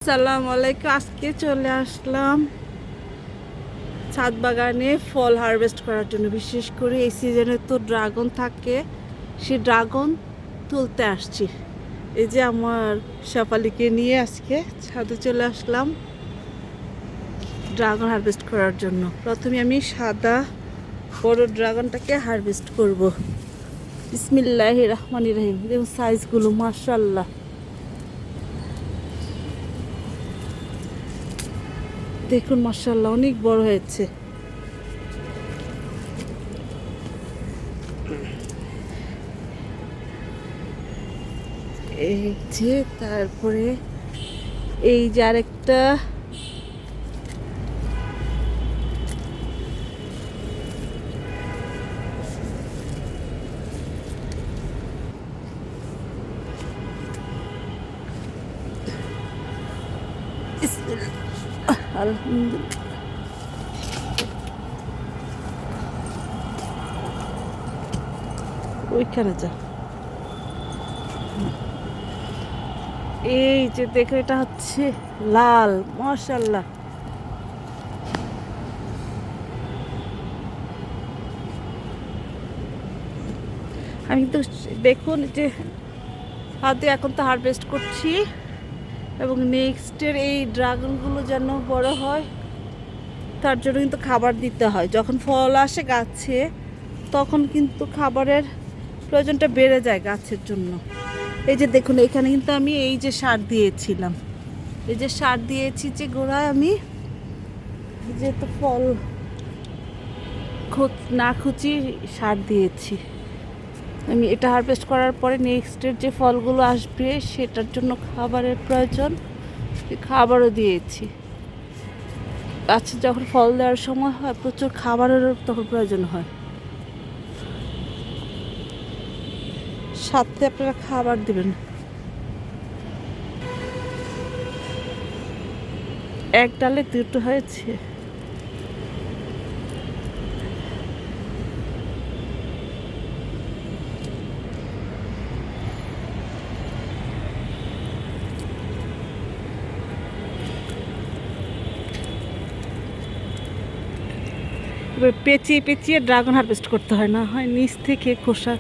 আসসালামু আলাইকুম। আজকে চলে আসলাম ছাদ বাগানে ফল হারভেস্ট করার জন্য। বিশেষ করে এই সিজনে তো ড্রাগন থাকে, সে ড্রাগন তুলতে আসছি। এই যে আমার শেফালিকে নিয়ে আজকে ছাদে চলে আসলাম ড্রাগন হারভেস্ট করার জন্য। প্রথমে আমি সাদা বড় ড্রাগনটাকে হারভেস্ট করব। বিসমিল্লাহির রহমানির রহিম। দেখুন সাইজগুলো, মাশাআল্লাহ। দেখুন মাশাআল্লাহ, অনেক বড় হয়েছে। এই যে তারপরে এই যে আরেকটা, আলহামদুলিল্লাহ। ওইখানে যা। এই যে দেখো, এটা হচ্ছে লাল, মাশাআল্লাহ। আমি তো দেখুন যে হাতে এখন তো হারভেস্ট করছি, এবং নেক্সটের এই ড্রাগনগুলো যেন বড় হয় তার জন্য কিন্তু খাবার দিতে হয়। যখন ফল আসে গাছে তখন কিন্তু খাবারের প্রয়োজনটা বেড়ে যায় গাছের জন্য। এই যে দেখুন, এখানে কিন্তু আমি এই যে সার দিয়েছিলাম, এই যে সার দিয়েছি যে গোড়ায় আমি যেহেতু ফল না খুঁচি সার দিয়েছি। আমি এটা হারভেস্ট করার পরে নেক্সটের যে ফলগুলো আসবে সেটার জন্য খাবারের প্রয়োজন, খাবারও দিয়েছি। গাছে যখন ফল দেওয়ার সময় হয় প্রচুর খাবারেরও তখন প্রয়োজন হয়। সাথে আপনারা খাবার দিবেন। এক ডালে দুটো হয়েছে। এবার পেঁচিয়ে পেঁচিয়ে ড্রাগন হারভেস্ট করতে হয়, না হয় নিচ থেকে খোসা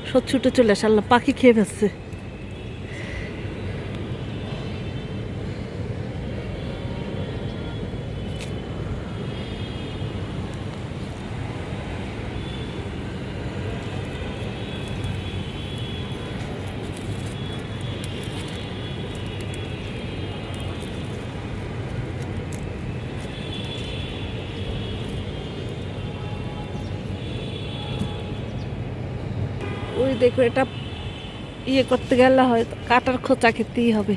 সব ছুটে চলে আসে। আল্লাহ, পাখি খেয়ে ফেলছে। ওই দেখো, এটা ইয়ে করতে গেলে হয়তো কাটার খোঁচা খেতেই হবে।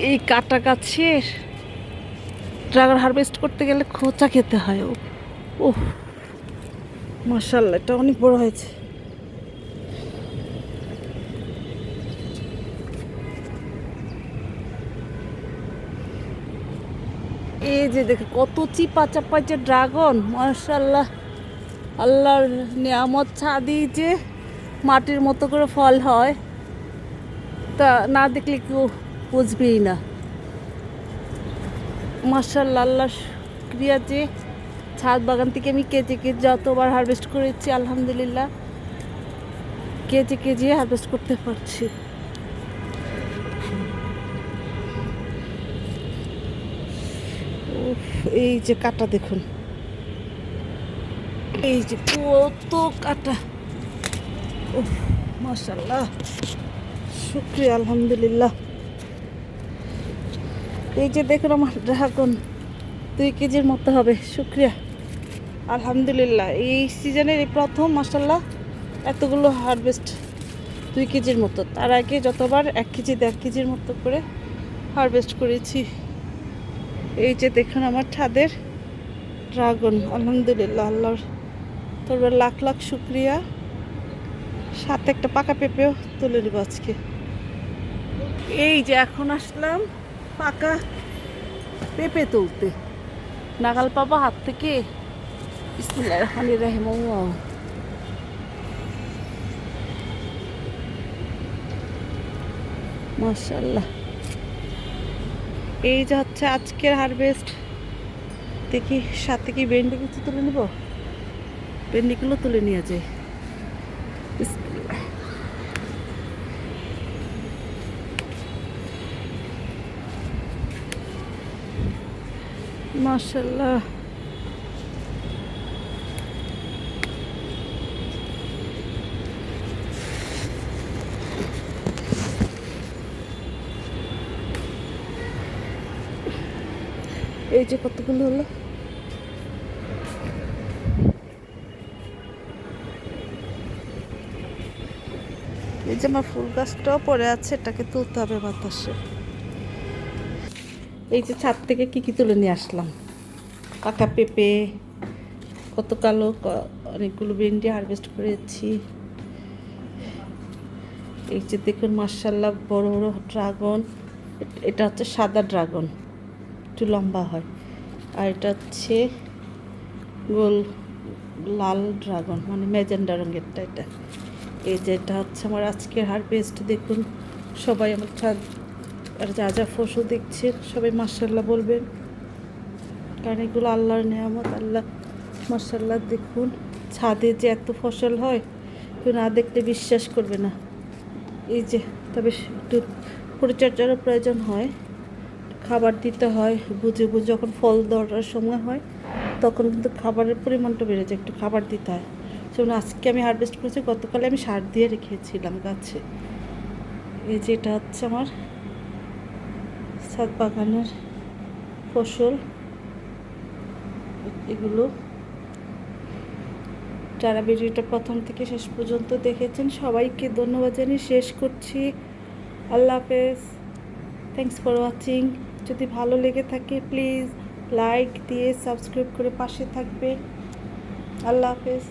এই কাটা গাছের ড্রাগন হারভেস্ট করতে গেলে খোঁচা খেতে হয়। ও মাশাআল্লাহ, এটা অনেক বড় হয়েছে। এই যে দেখো কত চিপা চাপা যে ড্রাগন, মাশাআল্লাহ। আল্লাহর নিয়ামত, ছাদি যে মাটির মতো করে ফল হয় তা না দেখলে কেউ বুঝবেই না। মাশাআল্লাহ, আল্লাহ শুকরিয়া যে ছাদ বাগান থেকে আমি কেজি কেজি যতবার হারভেস্ট করেছি আলহামদুলিল্লাহ কেজি কেজি হারভেস্ট করতে পারছি। এই যে কাটা দেখুন, এই যে কত কাটা। মাশাআল্লাহ, শুকরিয়া আলহামদুলিল্লাহ। এই যে দেখুন আমার ড্রাগন 2 কেজির মতো হবে। শুকরিয়া আলহামদুলিল্লাহ। এই সিজনের এই প্রথম মাশাআল্লাহ এতগুলো হারভেস্ট 2 কেজির মতো। তার আগে যতবার 1 কেজি 1.5 কেজির মতো করে হারভেস্ট করেছি। এই যে দেখুন আমার ছাদের ড্রাগন, আলহামদুলিল্লাহ। আল্লাহর তোর লাখ লাখ শুকরিয়া। সাথে একটা পাকা পেঁপেও তুলে নেব আজকে। এই যে এখন আসলাম পাকা পেঁপে তুলতে। নাগাল পাবো হাত থেকে। বিসমিল্লাহির রহমানির রহিম। মাশাআল্লাহ, এই যে হচ্ছে আজকের হারভেস্ট। দেখি সাথে কি ভেন্ডি কিছু তুলে নেব, ভেন্ডিগুলো তুলে নিয়ে যাই। বিসমিল্লাহ। মাশাআল্লাহ, এই যে কতগুলো হলো। এই যে আমার ফুল গাছটাও পড়ে আছে, এটাকে তুলতে হবে বাতাসে। এই যে ছাদ থেকে কি কি তুলে নিয়ে আসলাম, পাকা পেঁপে, কত কালো, অনেকগুলো ভেন্ডি হারভেস্ট করেছি। এই যে দেখুন মাশাআল্লাহ বড় বড় ড্রাগন, এটা হচ্ছে সাদা ড্রাগন, একটু লম্বা হয়। আর এটা হচ্ছে গোল লাল ড্রাগন, মানে ম্যাজেন্ডা রঙেরটা এটা। এই যে এটা হচ্ছে আমার আজকের হারভেস্ট। দেখুন সবাই আমার ছাদ আর যা যা ফসল দেখছেন সবাই মাশাআল্লাহ বলবেন, কারণ এগুলো আল্লাহর নেয়ামত। আল্লাহ মাশাআল্লাহ। দেখুন ছাদে যে এত ফসল হয় কেউ না দেখলে বিশ্বাস করবে না। এই যে তবে একটু পরিচর্যারও প্রয়োজন হয়, খাবার দিতে হয় বুঝে বুঝে। যখন ফল ধরার সময় হয় তখন কিন্তু খাবারের পরিমাণটা বেড়ে যায়, একটু খাবার দিতে হয়। যেমন আজকে আমি হারভেস্ট করেছি, গতকালে আমি সার দিয়ে রেখেছিলাম গাছে। এই যে এটা হচ্ছে আমার ছাদ বাগানের ফসল। এগুলো যারা ভিডিওটা প্রথম থেকে শেষ পর্যন্ত দেখেছেন সবাইকে ধন্যবাদ জানিয়ে শেষ করছি। আল্লাহ হাফেজ, থ্যাংকস ফর ওয়াচিং। যদি ভালো লেগে থাকে প্লিজ লাইক দিয়ে সাবস্ক্রাইব করে পাশে থাকবে। আল্লাহ হাফেজ।